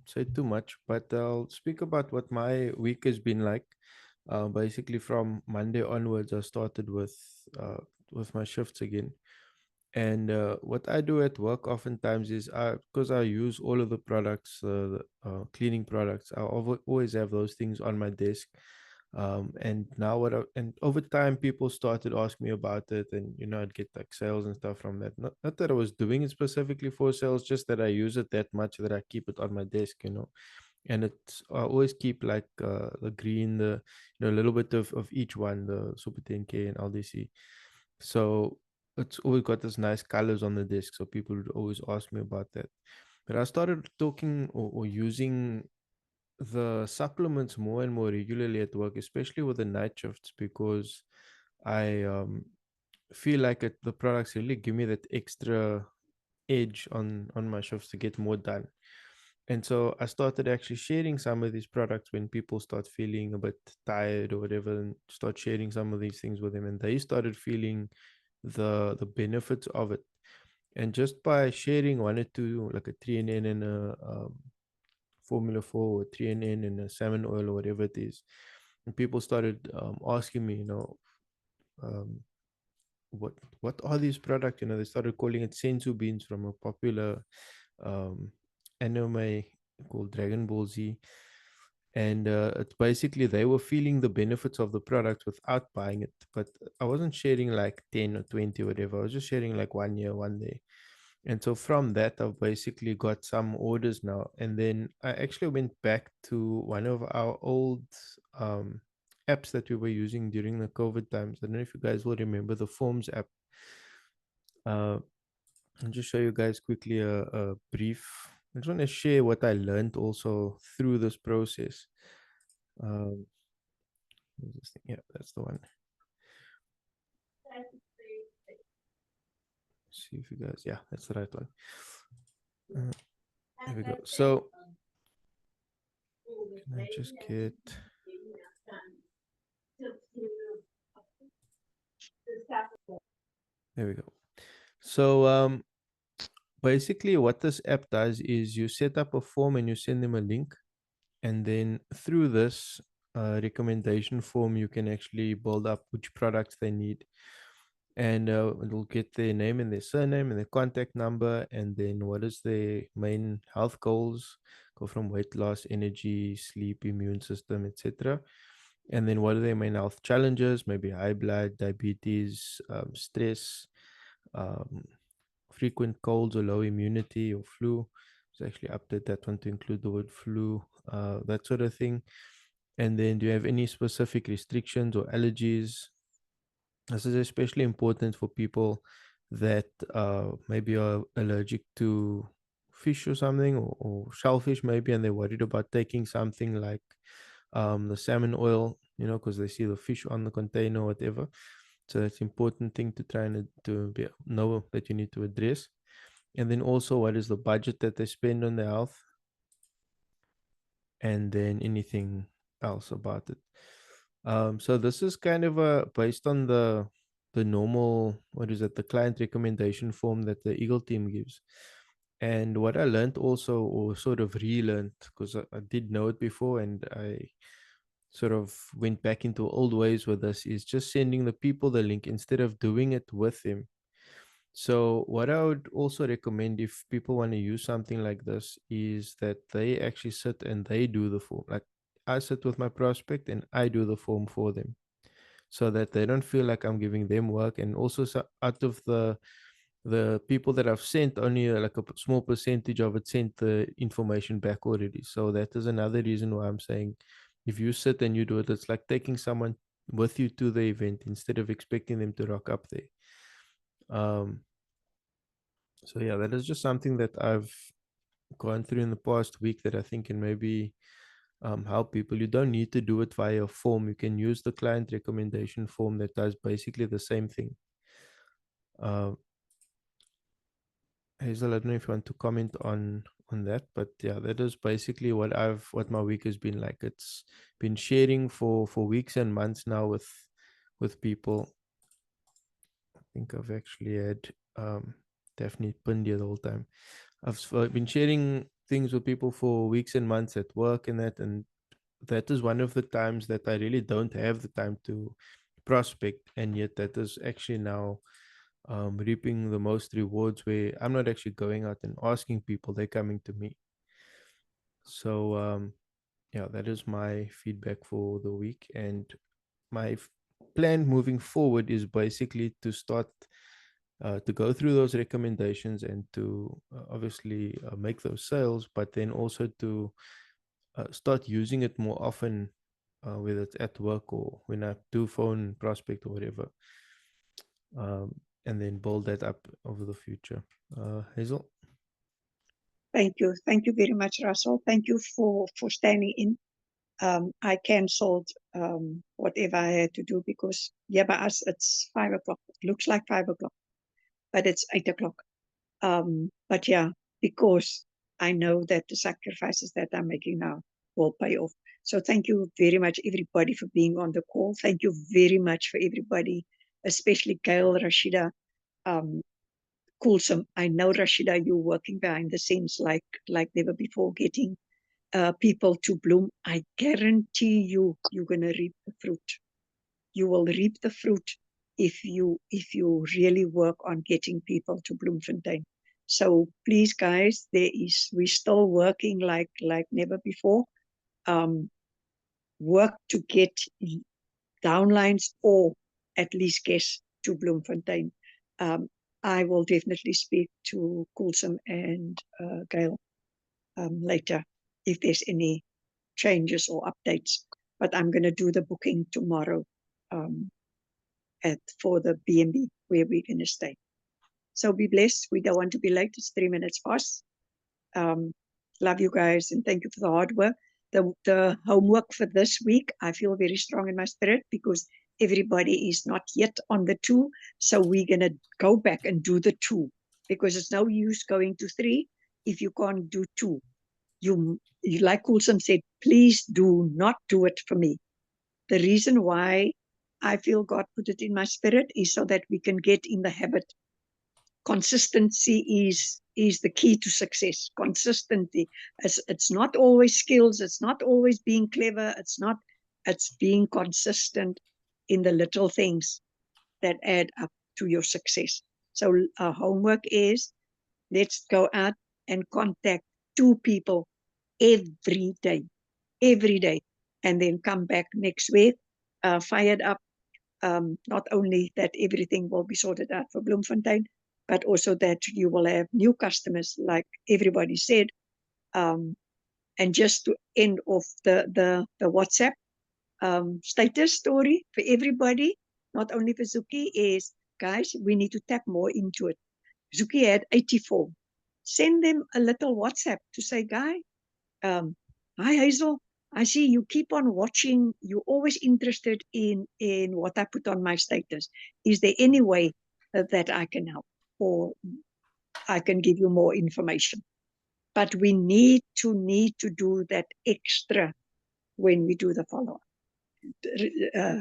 say too much, but I'll speak about what my week has been like. Basically, from Monday onwards, I started with my shifts again. And what I do at work oftentimes is because I use all of the products, the cleaning products, I always have those things on my desk. And now and over time, people started asking me about it, and I'd get like sales and stuff from that. Not that I was doing it specifically for sales, just that I use it that much that I keep it on my desk, and it's I always keep like the green, the a little bit of each one, the Super 10K and LDC. So it's always got this nice colors on the desk, so people would always ask me about that. But I started talking or using the supplements more and more regularly at work, especially with the night shifts, because I feel like the products really give me that extra edge on my shifts to get more done. And so I started actually sharing some of these products when people start feeling a bit tired or whatever, and start sharing some of these things with them, and they started feeling the benefits of it. And just by sharing one or two, like a 3NN and a Formula 4 or 3NN and a salmon oil or whatever it is, and people started asking me, um, what are these products? They started calling it sensu beans from a popular um, anime called Dragon Ball Z. And it's basically they were feeling the benefits of the product without buying it. But I wasn't sharing like 10 or 20 or whatever. I was just sharing like 1 year, 1 day. And so from that, I've basically got some orders now. And then I actually went back to one of our old apps that we were using during the COVID times. I don't know if you guys will remember the Forms app. I'll just show you guys quickly a brief. I just want to share what I learned also through this process. Where's this thing? Yeah, that's the one. See if you guys, yeah, that's the right one. There we go. So can I just get, there we go. So basically what this app does is you set up a form and you send them a link, and then through this recommendation form you can actually build up which products they need, and it'll get their name and their surname and their contact number, and then what is their main health goals, go from weight loss, energy, sleep, immune system, etc. And then what are their main health challenges, maybe high blood, diabetes, stress, um, frequent colds or low immunity or flu. So actually update that one to include the word flu, that sort of thing. And then do you have any specific restrictions or allergies? This is especially important for people that maybe are allergic to fish or something, or shellfish maybe, and they're worried about taking something like the salmon oil, because they see the fish on the container or whatever. So that's important thing to try and know that you need to address. And then also, what is the budget that they spend on their health? And then anything else about it. So this is kind of based on the normal, the client recommendation form that the Eagle team gives. And what I learned also, or sort of relearned, because I did know it before and I sort of went back into old ways with this, is just sending the people the link instead of doing it with them. So what I would also recommend if people want to use something like this is that they actually sit and they do the form. Like I sit with my prospect and I do the form for them, so that they don't feel like I'm giving them work. And also, so out of the people that I've sent, only like a small percentage of it sent the information back already. So that is another reason why I'm saying, if you sit and you do it, it's like taking someone with you to the event instead of expecting them to rock up there. So yeah, that is just something that I've gone through in the past week that I think can maybe help people. You don't need to do it via a form. You can use the client recommendation form that does basically the same thing. Hazel, I don't know if you want to comment on that, but yeah, that is basically what my week has been like. It's been sharing for weeks and months now with people. I think I've actually had Daphne pinned here the whole time. I've been sharing things with people for weeks and months at work and that is one of the times that I really don't have the time to prospect, and yet that is actually now reaping the most rewards, where I'm not actually going out and asking people, they're coming to me. So yeah, that is my feedback for the week, and my plan moving forward is basically to start to go through those recommendations and to obviously make those sales, but then also to start using it more often, whether it's at work or when I do phone prospect or whatever, and then build that up over the future. Hazel? Thank you. Thank you very much, Russell. Thank you for standing in. I cancelled whatever I had to do because, yeah, by us, it's 5 o'clock. It looks like 5 o'clock, but it's 8 o'clock. But yeah, because I know that the sacrifices that I'm making now will pay off. So thank you very much, everybody, for being on the call. Thank you very much for everybody, especially Gail, Rashida, Kulsum. I know, Rashida, you're working behind the scenes like never before, getting people to bloom. I guarantee you, you're going to reap the fruit. You will reap the fruit if you really work on getting people to Bloemfontein. So please, guys, we're still working like never before. Work to get downlines or at least guests to Bloemfontein. I will definitely speak to Kulsum and Gail later if there's any changes or updates. But I'm going to do the booking tomorrow for the B&B where we're going to stay. So be blessed. We don't want to be late. It's 3 minutes past. Love you guys and thank you for the hard work. The homework for this week, I feel very strong in my spirit because everybody is not yet on the 2. So we're going to go back and do the 2 because it's no use going to 3 if you can't do 2. You like Kulsum said, please do not do it for me. The reason why I feel God put it in my spirit is so that we can get in the habit. Consistency is the key to success. Consistency. It's not always skills. It's not always being clever. It's being consistent in the little things that add up to your success. So our homework is, let's go out and contact 2 people every day, and then come back next week, fired up. Not only that everything will be sorted out for Bloemfontein, but also that you will have new customers, like everybody said. And just to end off the WhatsApp status story for everybody, not only for Zuki, is, guys, we need to tap more into it. Zuki had 84. Send them a little WhatsApp to say, guy, hi Hazel, I see you keep on watching. You're always interested in what I put on my status. Is there any way that I can help or I can give you more information? But we need to do that extra when we do the follow-up.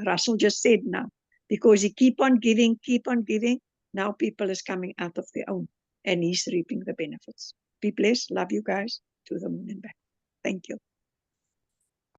Russell just said now, because he keep on giving, now people is coming out of their own and he's reaping the benefits. Be blessed. Love you guys. To the moon and back. Thank you.